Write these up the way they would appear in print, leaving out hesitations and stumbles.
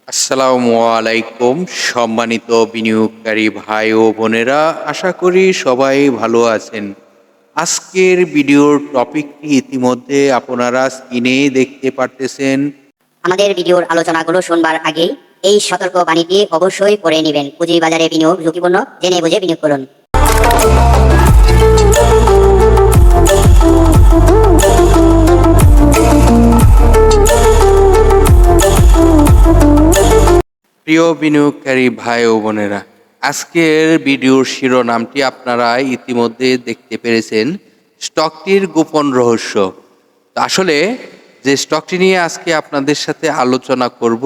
আসসালামু আলাইকুম সম্মানিত বিনিয়োগকারী ভাই ও বোনেরা, আশা করি সবাই ভালো আছেন। আজকের ভিডিওর টপিকটি ইতিমধ্যে আপনারা স্ক্রিনে দেখতে পারতেছেন। আমাদের ভিডিওর আলোচনাগুলো শুনবার আগেই এই সতর্ক বাণীটি অবশ্যই পড়ে নেবেন। পুঁজিবাজারে বিনিয়োগ ঝুঁকিপূর্ণ, জেনে বুঝে বিনিয়োগ করুন। প্রিয় বিনিয়োগকারী ভাই ও বোনেরা, আজকের ভিডিওর শিরোনামটি আপনারা ইতিমধ্যে দেখতে পেরেছেন, স্টকটির গোপন রহস্য। তো আসলে যে স্টকটি নিয়ে আজকে আপনাদের সাথে আলোচনা করব,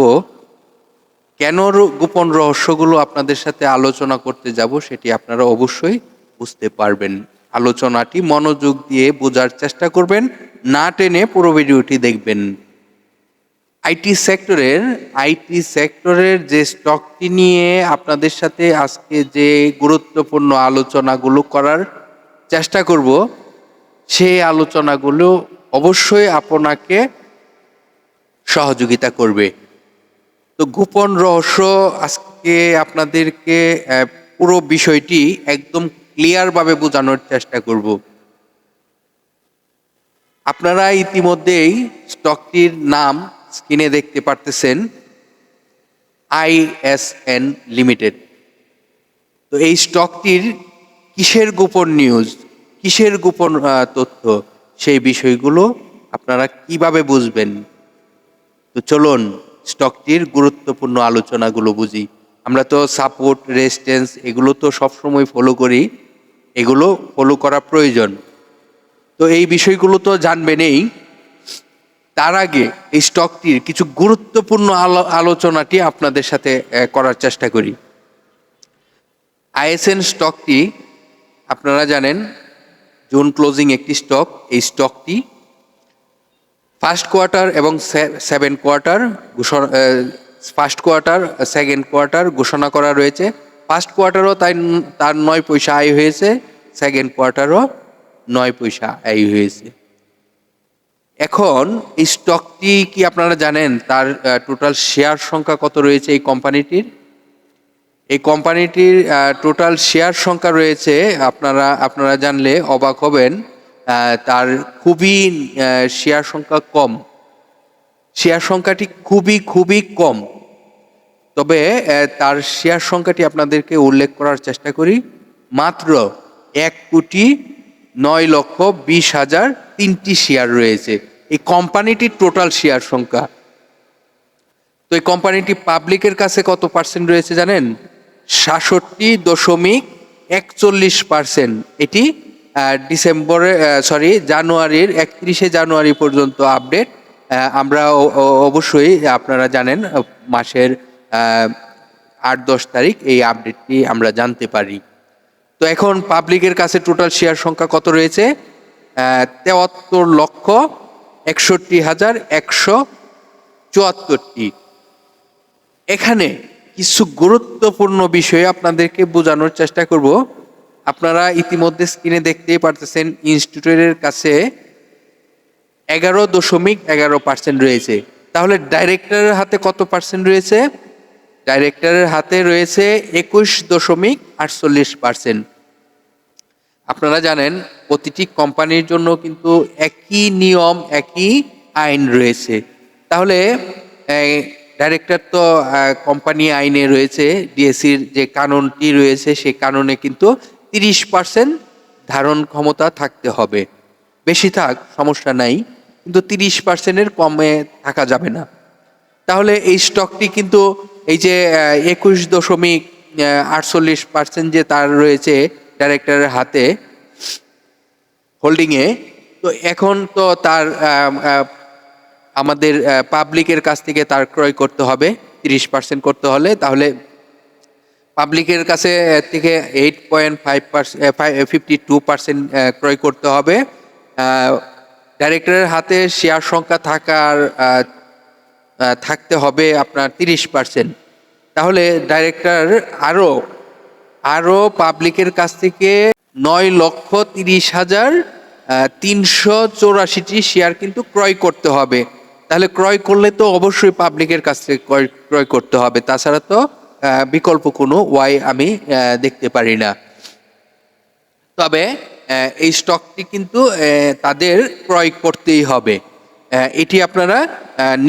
কেন গোপন রহস্যগুলো আপনাদের সাথে আলোচনা করতে যাব সেটি আপনারা অবশ্যই বুঝতে পারবেন। আলোচনাটি মনোযোগ দিয়ে বোঝার চেষ্টা করবেন, না টেনে পুরো ভিডিওটি দেখবেন। আইটি সেক্টরের যে স্টকটি নিয়ে আপনাদের সাথে আজকে যে গুরুত্বপূর্ণ আলোচনাগুলো করার চেষ্টা করব, সেই আলোচনাগুলো অবশ্যই আপনাকে সহযোগিতা করবে। তো গোপন রহস্য আজকে আপনাদেরকে পুরো বিষয়টি একদম ক্লিয়ারভাবে বোঝানোর চেষ্টা করব। আপনারা ইতিমধ্যেই স্টকটির নাম স্ক্রিনে দেখতে পারতেছেন, ISN লিমিটেড। তো এই স্টকটির কিসের গোপন নিউজ, কিসের গোপন তথ্য, সেই বিষয়গুলো আপনারা কিভাবে বুঝবেন? তো চলুন স্টকটির গুরুত্বপূর্ণ আলোচনাগুলো বুঝি। আমরা তো সাপোর্ট, রেজিস্ট্যান্স এগুলো তো সবসময় ফলো করি, এগুলো ফলো করা প্রয়োজন। তো এই বিষয়গুলো তো জানবেনই। তার আগে এই স্টকটির কিছু গুরুত্বপূর্ণ আলোচনাটি আপনাদের সাথে করার চেষ্টা করি। আইএসএন স্টকটি আপনারা জানেন জুন ক্লোজিং একটি স্টক। এই স্টকটি ফার্স্ট কোয়ার্টার এবং সেকেন্ড কোয়ার্টার ঘোষণা করা রয়েছে। ফার্স্ট কোয়ার্টারও তার 9 পয়সা আয় হয়েছে, সেকেন্ড কোয়ার্টারও 9 পয়সা আয় হয়েছে। এখন এই স্টকটি কি আপনারা জানেন তার টোটাল শেয়ার সংখ্যা কত রয়েছে? এই কোম্পানিটির টোটাল শেয়ার সংখ্যা রয়েছে, আপনারা জানলে অবাক হবেন, তার খুবই শেয়ার সংখ্যা কম। শেয়ার সংখ্যাটি খুবই কম। তবে তার শেয়ার সংখ্যাটি আপনাদেরকে উল্লেখ করার চেষ্টা করি, মাত্র 1,09,20,003টি শেয়ার রয়েছে এই কোম্পানিটির টোটাল শেয়ার সংখ্যা। তো এই কোম্পানিটি পাবলিকের কাছে কত পার্সেন্ট রয়েছে জানেন? 66.41%। এটি জানুয়ারির 31শে জানুয়ারি পর্যন্ত আপডেট। আমরা অবশ্যই আপনারা জানেন মাসের 8-10 তারিখ এই আপডেটটি আমরা জানতে পারি। তো এখন পাবলিকের কাছে টোটাল শেয়ার সংখ্যা কত রয়েছে? 73,61,174টি। এখানে কিছু গুরুত্বপূর্ণ বিষয় আপনাদেরকে বোঝানোর চেষ্টা করব। আপনারা ইতিমধ্যে স্ক্রিনে দেখতেই পারতেছেন, ইনস্টিটিউটের কাছে 11.11% রয়েছে। তাহলে ডাইরেক্টরের হাতে কত পার্সেন্ট রয়েছে? ডাইরেক্টরের হাতে রয়েছে 21.48%। আপনারা জানেন প্রতিটি কোম্পানির জন্য কিন্তু একই নিয়ম, একই আইন রয়েছে। তাহলে ডাইরেক্টর তো কোম্পানি আইনে রয়েছে, ডিএসসির যে কানুনটি রয়েছে সেই কানুনে কিন্তু 30% ধারণ ক্ষমতা থাকতে হবে। বেশি থাক সমস্যা নাই, কিন্তু 30%-এর কমে থাকা যাবে না। তাহলে এই স্টকটি কিন্তু এই যে 21.48% যে তার রয়েছে ডাইরেক্টরের হাতে হোল্ডিংয়ে, তো এখন তো তার আমাদের পাবলিকের কাছ থেকে তার ক্রয় করতে হবে 30% করতে হলে। তাহলে পাবলিকের কাছে থেকে 8.52% ক্রয় করতে হবে। ডাইরেক্টরের হাতে শেয়ার সংখ্যা থাকতে হবে আপনার 30%। তাহলে ডাইরেক্টর আরো পাবলিকের কাছ থেকে 9,30,384টি শেয়ার কিন্তু ক্রয় করতে হবে। তাহলে ক্রয় করলে তো অবশ্যই পাবলিকের কাছ থেকে ক্রয় করতে হবে, তাছাড়া তো বিকল্প কোনো ওয়াই আমি দেখতে পারি না। তবে এই স্টকটি কিন্তু তাদের ক্রয় করতেই হবে, এটি আপনারা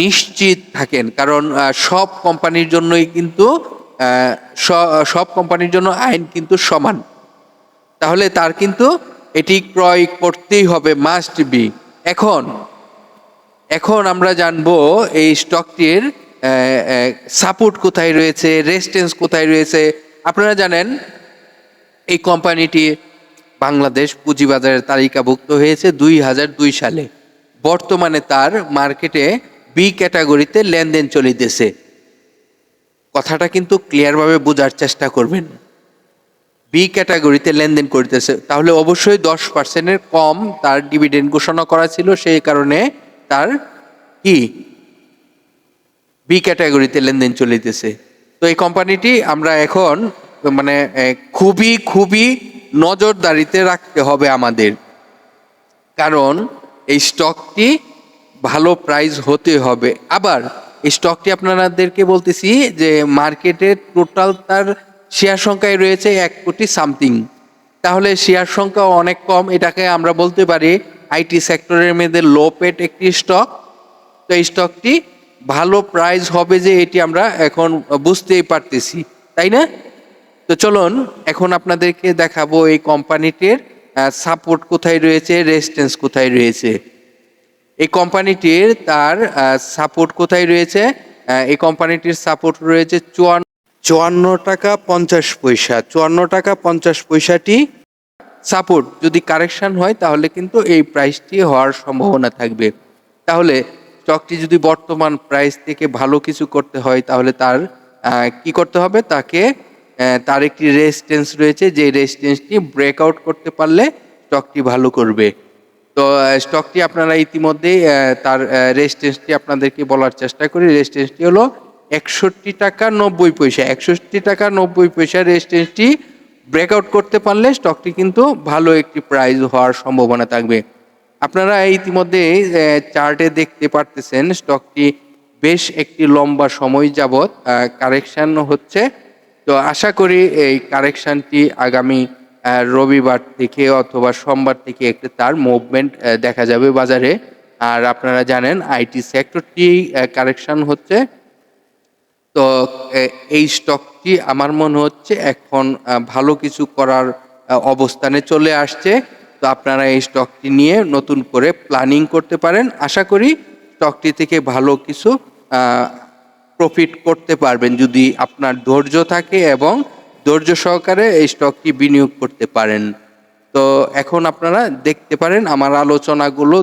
নিশ্চিত থাকেন, কারণ সব কোম্পানির জন্যই কিন্তু সব কোম্পানির জন্য আইন কিন্তু সমান। তাহলে তার কিন্তু এটি ক্রয় করতেই হবে, মাস্ট বি। এখন এখন আমরা জানবো এই স্টকটির সাপোর্ট কোথায় রয়েছে, রেজিস্ট্যান্স কোথায় রয়েছে। আপনারা জানেন এই কোম্পানিটি বাংলাদেশ পুঁজিবাজারের তালিকাভুক্ত হয়েছে 2002 সালে। বর্তমানে তার মার্কেটে বি ক্যাটাগরিতে লেনদেন চলিতেছে। কথাটা কিন্তু ক্লিয়ারভাবে বোঝার চেষ্টা করবেন। বি ক্যাটাগরিতে লেনদেন করতেছে, তাহলে অবশ্যই 10%-এর কম তার ডিভিডেন্ড ঘোষণা করা ছিল, সেই কারণে তার কি বি ক্যাটাগরিতে লেনদেন চলিতেছে। তো এই কোম্পানিটি আমরা এখন মানে খুবই খুবই নজরদারিতে রাখতে হবে আমাদের, কারণ এই স্টকটি ভালো প্রাইস হতে হবে। আবার এই স্টকটি আপনাদেরকে বলতেছি যে মার্কেটে টোটাল তার শেয়ার সংখ্যায় রয়েছে 1 কোটি সামথিং, তাহলে শেয়ার সংখ্যা অনেক কম। এটাকে আমরা বলতে পারি আইটি সেক্টরের মধ্যে লো পেট একটি স্টক। তো এই স্টকটি ভালো প্রাইস হবে যে এটি আমরা এখন বুঝতেই পারতেছি, তাই না? তো চলুন এখন আপনাদেরকে দেখাবো এই কোম্পানিটির সাপোর্ট কোথায় রয়েছে, রেজিস্ট্যান্স কোথায় রয়েছে। এই কোম্পানিটির তার সাপোর্ট কোথায় রয়েছে? এই কোম্পানিটির সাপোর্ট রয়েছে 54 টাকা 50 পয়সা। 54 টাকা 50 পয়সাটি সাপোর্ট। যদি কারেকশন হয় তাহলে কিন্তু এই প্রাইসটি হওয়ার সম্ভাবনা থাকবে। তাহলে স্টকটি যদি বর্তমান প্রাইস থেকে ভালো কিছু করতে হয় তাহলে তার কি করতে হবে? তাকে তার একটি রেজিস্ট্যান্স রয়েছে, যে রেজিস্ট্যান্সটি ব্রেকআউট করতে পারলে স্টকটি ভালো করবে। তো স্টকটি আপনারা ইতিমধ্যেই তার রেজিস্ট্যান্সটি আপনাদেরকে বলার চেষ্টা করি। রেজিস্ট্যান্সটি হলো 61 টাকা 90 পয়সা। 61 টাকা 90 পয়সা রেজিস্ট্যান্সটি ব্রেকআউট করতে পারলে স্টকটি কিন্তু ভালো একটি প্রাইস হওয়ার সম্ভাবনা থাকবে। আপনারা ইতিমধ্যে চার্টে দেখতে পারতেছেন স্টকটি বেশ একটি লম্বা সময় যাবৎ কারেকশন হচ্ছে। তো আশা করি এই কারেকশনটি আগামী রবিবার থেকে অথবা সোমবার থেকে একটু তার মুভমেন্ট দেখা যাবে বাজারে। আর আপনারা জানেন আইটি সেক্টরটি কারেকশন হচ্ছে। তো এই স্টকটি আমার মনে হচ্ছে এখন ভালো কিছু করার অবস্থানে চলে আসছে। তো আপনারা এই স্টকটি নিয়ে নতুন করে প্ল্যানিং করতে পারেন। আশা করি স্টকটি থেকে ভালো কিছু প্রফিট করতে পারবেন যদি আপনার ধৈর্য থাকে এবং ধৈর্য সহকারে এই স্টকটি বিনিয়োগ করতে পারেন। তো এখন আপনারা দেখতে পারেন আমার আলোচনাগুলো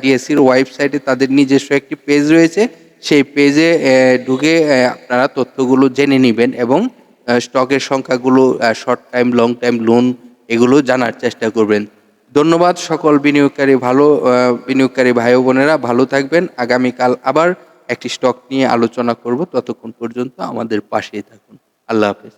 ডিএসসির ওয়েবসাইটে তাদের নিজস্ব একটি পেজ রয়েছে, সেই পেজে ঢুকে আপনারা তথ্যগুলো জেনে নেবেন এবং স্টকের সংখ্যাগুলো, short time, long time loan, এগুলো জানার চেষ্টা করবেন। ধন্যবাদ সকল বিনিয়োগকারী ভাই ও বোনেরা, ভালো থাকবেন। আগামীকাল আবার একটি স্টক নিয়ে আলোচনা করব, ততক্ষণ পর্যন্ত আমাদের পাশেই থাকুন। আল্লাহ হাফেজ।